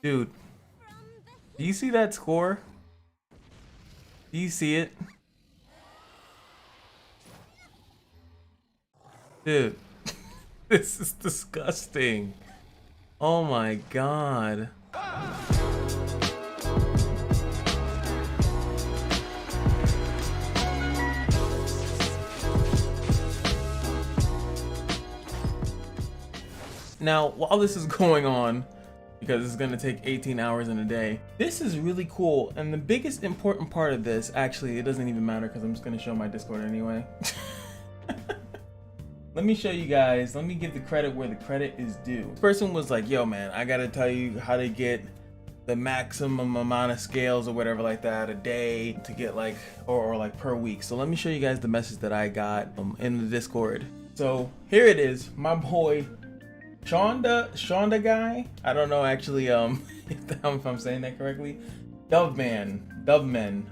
Dude, do you see that score? Do you see it? Dude, this is disgusting. Oh my god. Now, while this is going on, because it's gonna take 18 hours in a day, this is really cool. And the biggest important part of this, actually, it doesn't even matter because I'm just gonna show my Discord anyway. Let me show you guys, let me give the credit where the credit is due. This person was like, yo man, I gotta tell you how to get the maximum amount of scales or whatever like that a day to get like, or like per week. So let me show you guys the message that I got in the Discord. So here it is, my boy, Shonda guy. I don't know actually if I'm saying that correctly. Dubman.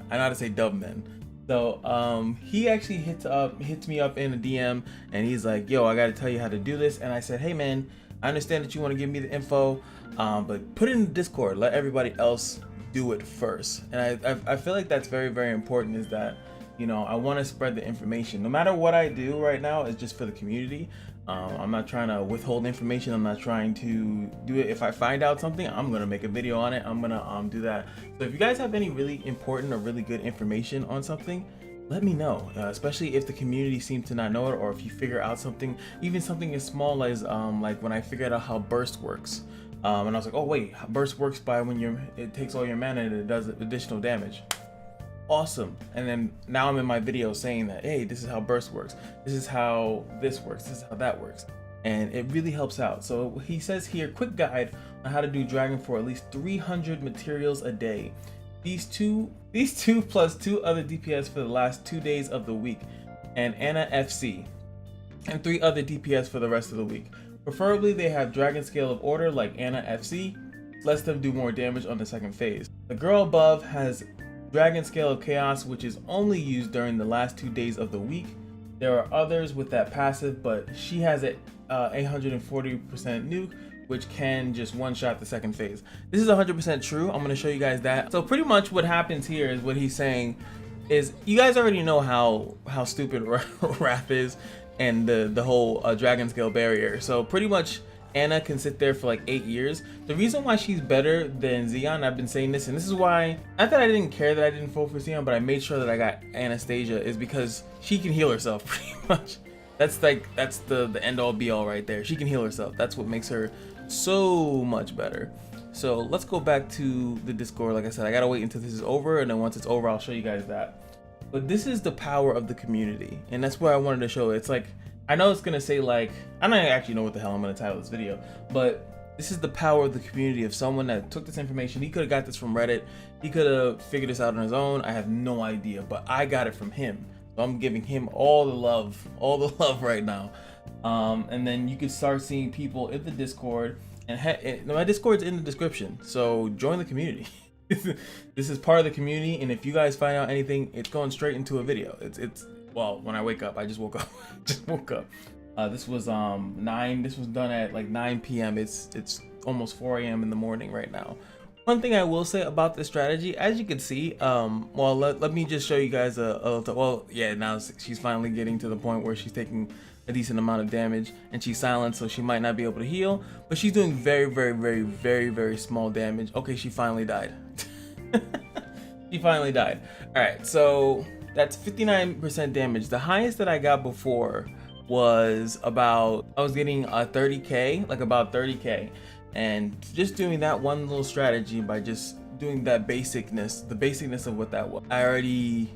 I know how to say Dubman. So he actually hits me up in a DM and he's like, yo, I gotta tell you how to do this. And I said, hey man, I understand that you want to give me the info, but put it in the Discord, let everybody else do it first. And I feel like that's very, very important, is that, you know, I want to spread the information. No matter what I do right now, it's just for the community. I'm not trying to withhold information. I'm not trying to do it. If I find out something, I'm gonna make a video on it. I'm gonna do that. So if you guys have any really important or really good information on something, let me know, especially if the community seems to not know it, or if you figure out something, even something as small as like when I figured out how burst works. And I was like, oh wait, burst works by when it takes all your mana and it does additional damage. Awesome. And then now I'm in my video saying that, hey, this is how burst works, this is how this works, this is how that works, and it really helps out. So he says here, quick guide on how to do dragon for at least 300 materials a day. These two plus 2 other DPS for the last 2 days of the week, and Ana FC, and 3 other DPS for the rest of the week. Preferably they have dragon scale of order like Ana FC, lets them do more damage on the second phase. The girl above has dragon scale of chaos, which is only used during the last 2 days of the week. There are others with that passive, but she has a 840% nuke, which can just one-shot the second phase. This is 100% true. I'm going to show you guys that. So pretty much what happens here is, what he's saying is, you guys already know how stupid Wrath is and the whole dragon scale barrier. So pretty much Ana can sit there for like 8 years. The reason why she's better than Xeon, I've been saying this, and this is why, not that I didn't care that I didn't vote for Xeon, but I made sure that I got Anastasia, is because she can heal herself pretty much. That's the end all be all right there. She can heal herself. That's what makes her so much better. So let's go back to the Discord. Like I said, I gotta wait until this is over, and then once it's over, I'll show you guys that. But this is the power of the community, and that's what I wanted to show. It's like, I know it's gonna say like, I don't actually know what the hell I'm gonna title this video, but this is the power of the community, of someone that took this information. He could have got this from Reddit. He could have figured this out on his own. I have no idea, but I got it from him. So I'm giving him all the love right now. And then you can start seeing people in the Discord, and my Discord's in the description. So join the community. This is part of the community, and if you guys find out anything, it's going straight into a video. It's well, when I wake up, I just woke up. This was this was done at like 9 p.m. It's almost 4 a.m. in the morning right now. One thing I will say about this strategy, as you can see, well, let me just show you guys well, yeah, now she's finally getting to the point where she's taking a decent amount of damage, and she's silent, so she might not be able to heal, but she's doing very small damage. Okay, she finally died. She finally died. All right, so that's 59% damage. The highest that I got before was about, I was getting 30k, like about 30k, and just doing that one little strategy, by just doing that the basicness of what that was, I already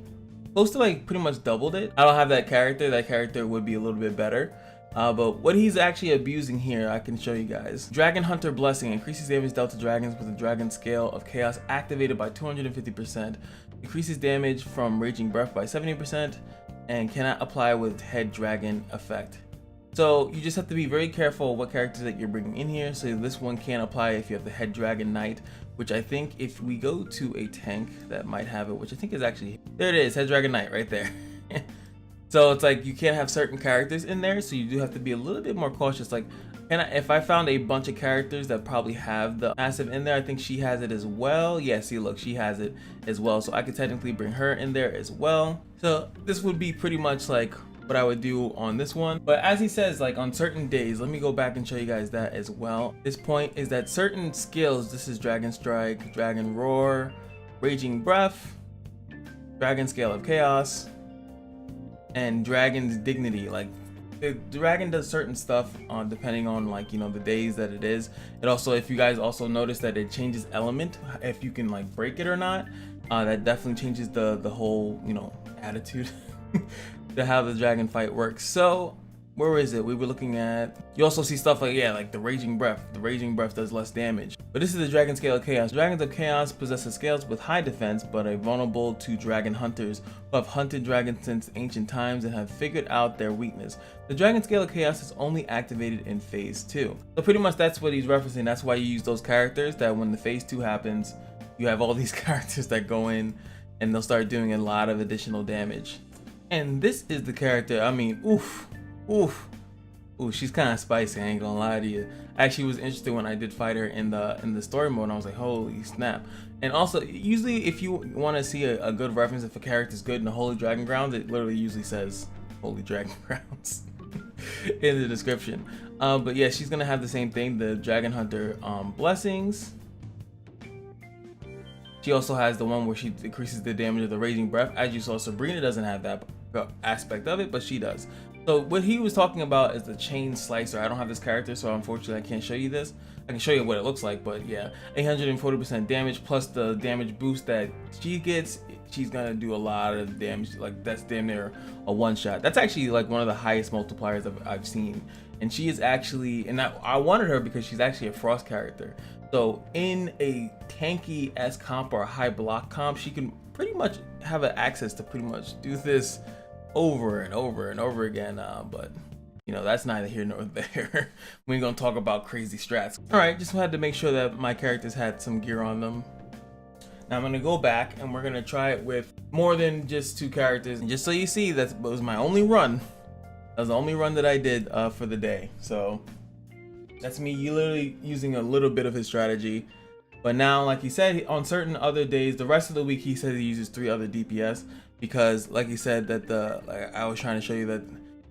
close to like pretty much doubled it. I don't have that character would be a little bit better, but what he's actually abusing here, I can show you guys. Dragon Hunter Blessing increases damage dealt to dragons with a dragon scale of chaos activated by 250%, increases damage from Raging Breath by 70%, and cannot apply with head dragon effect. So you just have to be very careful what characters that you're bringing in here. So this one can't apply if you have the head dragon knight, which I think if we go to a tank that might have it, which I think is actually, there it is, head dragon knight right there. So it's like you can't have certain characters in there, so you do have to be a little bit more cautious. Like And if I found a bunch of characters that probably have the massive in there, I think she has it as well. Yeah, see, look, she has it as well. So I could technically bring her in there as well. So this would be pretty much like what I would do on this one. But as he says, like on certain days, let me go back and show you guys that as well. This point is that certain skills, this is Dragon Strike, Dragon Roar, Raging Breath, Dragon Scale of Chaos, and Dragon's Dignity. Like the dragon does certain stuff depending on, like, you know, the days that it is. It also, if you guys also notice that it changes element, if you can like break it or not, that definitely changes the whole, you know, attitude to how the dragon fight works. So where is it? We were looking at, you also see stuff like, yeah, like the Raging Breath. The Raging Breath does less damage. But this is the Dragon Scale of Chaos. Dragons of Chaos possess scales with high defense, but are vulnerable to dragon hunters who have hunted dragons since ancient times and have figured out their weakness. The Dragon Scale of Chaos is only activated in phase 2. So pretty much that's what he's referencing. That's why you use those characters, that when the phase 2 happens, you have all these characters that go in and they'll start doing a lot of additional damage. And this is the character, I mean, oof, she's kind of spicy, I ain't gonna lie to you. I actually was interested when I did fight her in the story mode, and I was like, holy snap. And also, usually if you want to see a good reference, if a character's good in the Holy Dragon Grounds, it literally usually says Holy Dragon Grounds in the description. But yeah, she's gonna have the same thing, the Dragon Hunter blessings. She also has the one where she decreases the damage of the Raging Breath. As you saw, Sabrina doesn't have that aspect of it, but she does. So what he was talking about is the Chain Slicer. I don't have this character, so unfortunately I can't show you this. I can show you what it looks like, but yeah, 840% damage plus the damage boost that she gets. She's gonna do a lot of damage. Like that's damn near a one-shot. That's actually like one of the highest multipliers I've seen. And she is actually, and I wanted her because she's actually a Frost character. So in a tanky-esque comp or a high block comp, she can pretty much have an access to pretty much do this over and over and over again. But you know, that's neither here nor there. We ain't gonna talk about crazy strats. All right, just had to make sure that my characters had some gear on them. Now I'm gonna go back and we're gonna try it with more than just 2 characters. And just so you see, that was my only run. That was the only run that I did for the day. So that's me literally using a little bit of his strategy. But now, like he said, on certain other days, the rest of the week, he says he uses 3 other DPS because, like he said, that like I was trying to show you that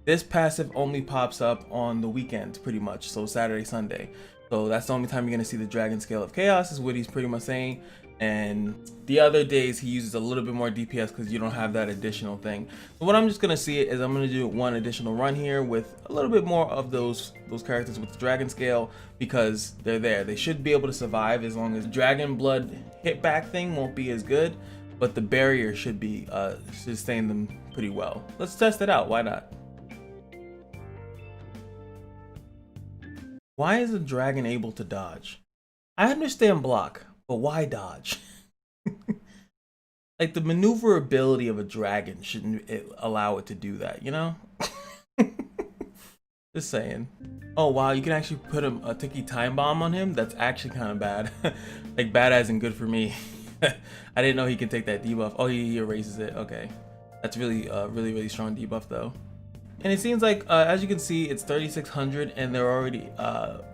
this passive only pops up on the weekends, pretty much. So Saturday, Sunday. So that's the only time you're gonna see the Dragon Scale of Chaos, is what he's pretty much saying. And the other days he uses a little bit more DPS because you don't have that additional thing. So what I'm just gonna see is I'm gonna do one additional run here with a little bit more of those characters with the Dragon Scale, because they're there. They should be able to survive as long as Dragon Blood hit back thing won't be as good, but the barrier should be sustain them pretty well. Let's test it out. Why not? Why is a dragon able to dodge? I understand block, but why dodge? Like the maneuverability of a dragon shouldn't allow it to do that, you know? Just saying. Oh wow, you can actually put a Tiki Time Bomb on him? That's actually kind of bad. Like bad as in good for me. I didn't know he could take that debuff. Oh, he erases it. Okay. That's really, really strong debuff though. And it seems like, as you can see, it's 3600 and they're already,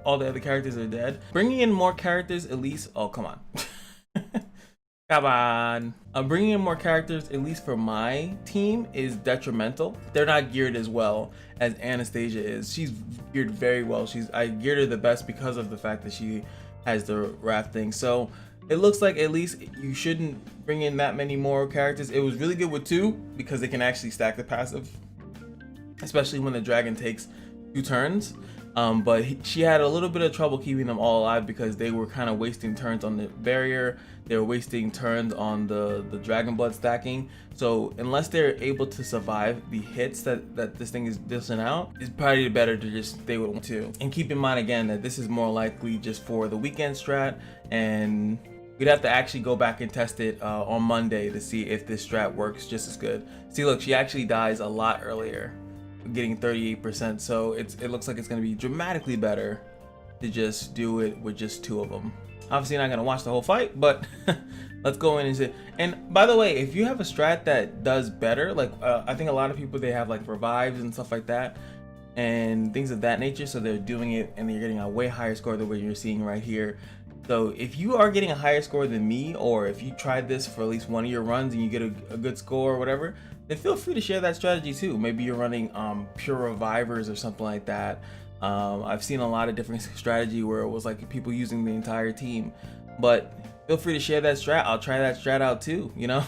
all the other characters are dead. Bringing in more characters, at least, oh, come on. Come on. Bringing in more characters, at least for my team, is detrimental. They're not geared as well as Anastasia is. She's geared very well. I geared her the best because of the fact that she has the Wrath thing. So it looks like at least you shouldn't bring in that many more characters. It was really good with 2 because they can actually stack the passive, especially when the dragon takes 2 turns. But she had a little bit of trouble keeping them all alive because they were kind of wasting turns on the barrier. They were wasting turns on the dragon blood stacking. So unless they're able to survive the hits that this thing is dishing out, it's probably better to just stay with 2. And keep in mind again that this is more likely just for the weekend strat, and we'd have to actually go back and test it on Monday to see if this strat works just as good. See, look, she actually dies a lot earlier, getting 38%. So it looks like it's going to be dramatically better to just do it with just 2 of them. Obviously not going to watch the whole fight, but let's go in and see. And by the way, if you have a strat that does better, like I think a lot of people, they have like revives and stuff like that. and things of that nature. So they're doing it and they're getting a way higher score than what you're seeing right here. So if you are getting a higher score than me, or if you tried this for at least one of your runs and you get a good score or whatever, then feel free to share that strategy too. Maybe you're running pure revivers or something like that. I've seen a lot of different strategy where it was like people using the entire team, but feel free to share that strat. I'll try that strat out too, you know.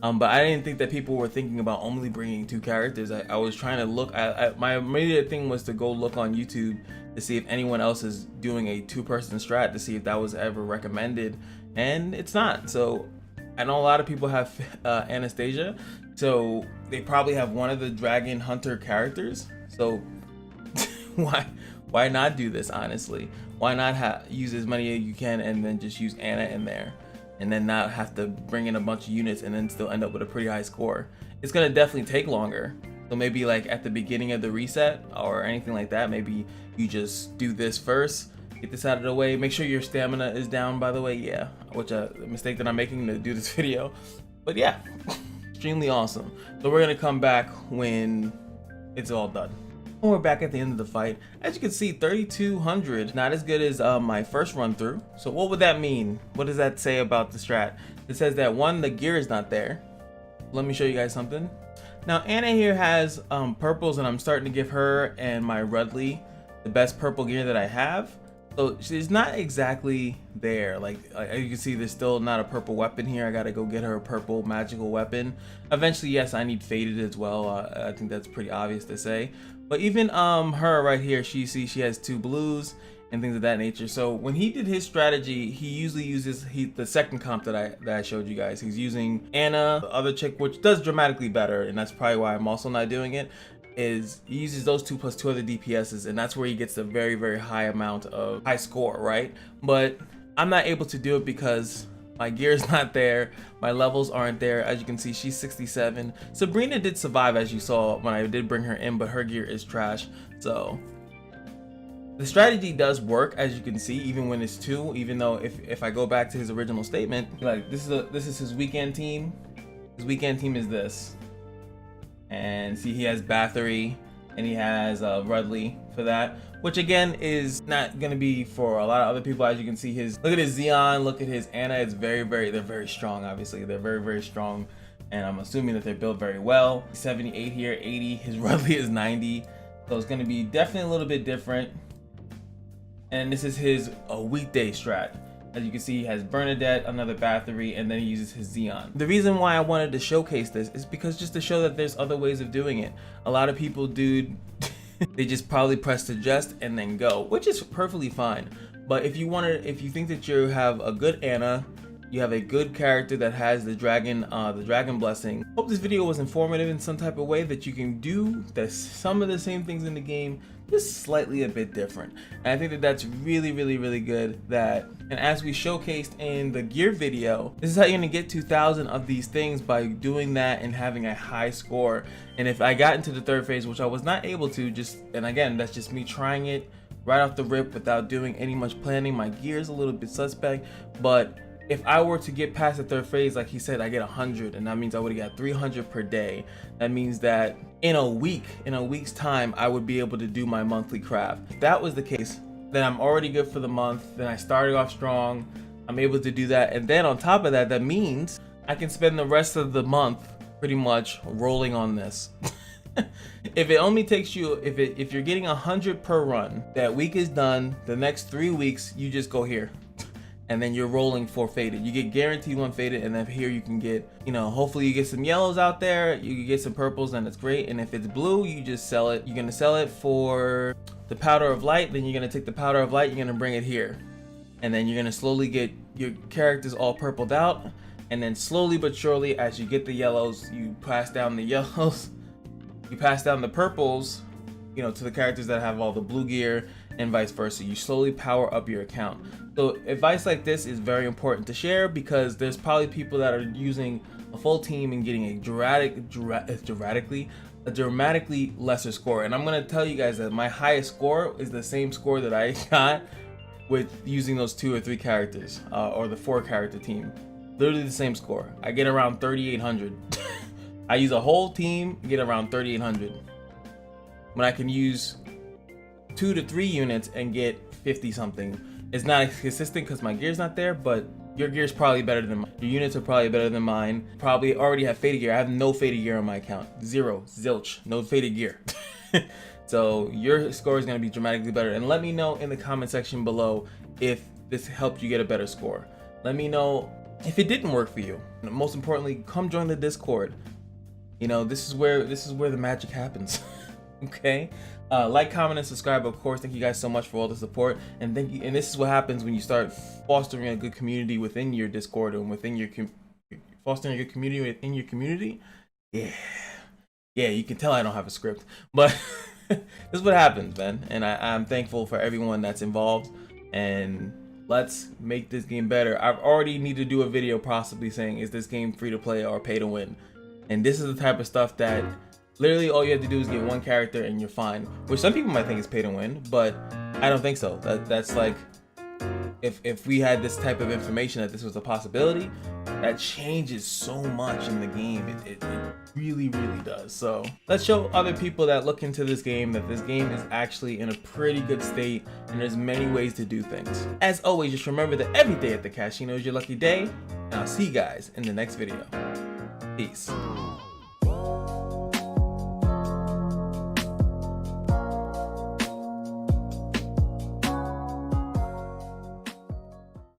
But I didn't think that people were thinking about only bringing 2 characters. I was trying to look at my immediate thing was to go look on YouTube to see if anyone else is doing a 2-person strat, to see if that was ever recommended, and it's not. So I know a lot of people have Anastasia, so they probably have one of the dragon hunter characters. So why not do this? Honestly, why not use as many as you can and then just use Anna in there, and then not have to bring in a bunch of units and then still end up with a pretty high score? It's gonna definitely take longer. So maybe like at the beginning of the reset or anything like that, maybe you just do this first, get this out of the way. Make sure your stamina is down, by the way. Yeah, which a mistake that I'm making to do this video. But yeah, extremely awesome. So we're gonna come back when it's all done. We're back at the end of the fight. As you can see, 3,200, not as good as my first run through. So what would that mean? What does that say about the strat? It says that 1, the gear is not there. Let me show you guys something. Now Anna here has purples, and I'm starting to give her and my Rudley the best purple gear that I have. So she's not exactly there. Like you can see, there's still not a purple weapon here. I gotta go get her a purple magical weapon. Eventually, yes, I need faded as well. I think that's pretty obvious to say. But even her right here, she has 2 blues and things of that nature. So when he did his strategy, he usually uses the second comp that I showed you guys. He's using Anna, the other chick, which does dramatically better, and that's probably why I'm also not doing it. Is he uses those 2 plus 2 other DPSs, and that's where he gets the very, very high amount of high score, right? But I'm not able to do it because my gear is not there, my levels aren't there. As you can see, she's 67. Sabrina did survive, as you saw when I did bring her in, but her gear is trash. So the strategy does work, as you can see, even when it's 2. Even though if I go back to his original statement, like this is his weekend team. His weekend team is this. And see, he has Bathory and he has Rudley for that, which again is not gonna be for a lot of other people. As you can see, look at his Xeon, look at his Anna. It's they're very strong. Obviously, they're very strong, and I'm assuming that they're built very well. 78 here, 80. His Rudley is 90, so it's gonna be definitely a little bit different. And this is his weekday strat. As you can see, he has Bernadette, another Bathory, and then he uses his Xeon. The reason why I wanted to showcase this is because just to show that there's other ways of doing it. A lot of people do, they just probably press suggest and then go, which is perfectly fine. But if you think that you have a good Anna, you have a good character that has the dragon blessing. Hope this video was informative in some type of way, that you can do some of the same things in the game, just slightly a bit different. And I think that that's really good. And as we showcased in the gear video, this is how you're gonna get 2,000 of these things, by doing that and having a high score. And if I got into the 3rd phase, which I was not able to, and again, that's just me trying it right off the rip without doing any much planning. My gear is a little bit suspect, but if I were to get past the 3rd phase, like he said, I get 100, and that means I would have got 300 per day. That means that in a week's time, I would be able to do my monthly craft. If that was the case, then I'm already good for the month. Then I started off strong. I'm able to do that, and then on top of that, that means I can spend the rest of the month pretty much rolling on this. If it only takes you, if you're getting 100 per run, that week is done. The next 3 weeks, you just go here. And then you're rolling for faded. You get guaranteed 1 faded, and then here you can get, hopefully you get some yellows out there, you can get some purples, and it's great. And if it's blue, you just sell it. You're gonna sell it for the powder of light, then you're gonna take the powder of light, you're gonna bring it here. And then you're gonna slowly get your characters all purpled out. And then slowly but surely, as you get the yellows, you pass down the yellows, you pass down the purples, to the characters that have all the blue gear, and vice versa. You slowly power up your account. So advice like this is very important to share, because there's probably people that are using a full team and getting a dramatically lesser score. And I'm gonna tell you guys that my highest score is the same score that I got with using those 2 or 3 characters, or the 4 character team. Literally the same score. I get around 3,800. I use a whole team, get around 3,800. when I can use 2 to 3 units and get 50 something. It's not consistent because my gear's not there, but your gear's probably better than mine. Your units are probably better than mine. Probably already have faded gear. I have no faded gear on my account. Zero, zilch, no faded gear. So your score is going to be dramatically better. And let me know in the comment section below if this helped you get a better score. Let me know if it didn't work for you. And most importantly, come join the Discord. You know, this is where the magic happens. Okay? Like, comment, and subscribe, of course. Thank you guys so much for all the support. And thank you. And this is what happens when you start fostering a good community within your Discord and within your fostering a good community within your community. Yeah, you can tell I don't have a script, but this is what happens, man. And I'm thankful for everyone that's involved. And let's make this game better. I've already need to do a video possibly saying, is this game free to play or pay to win? And this is the type of stuff that literally all you have to do is get one character and you're fine. Which some people might think is pay to win, but I don't think so. That's like, if we had this type of information that this was a possibility, that changes so much in the game. It really, really does. So let's show other people that look into this game that this game is actually in a pretty good state and there's many ways to do things. As always, just remember that every day at the casino is your lucky day, and I'll see you guys in the next video. Peace.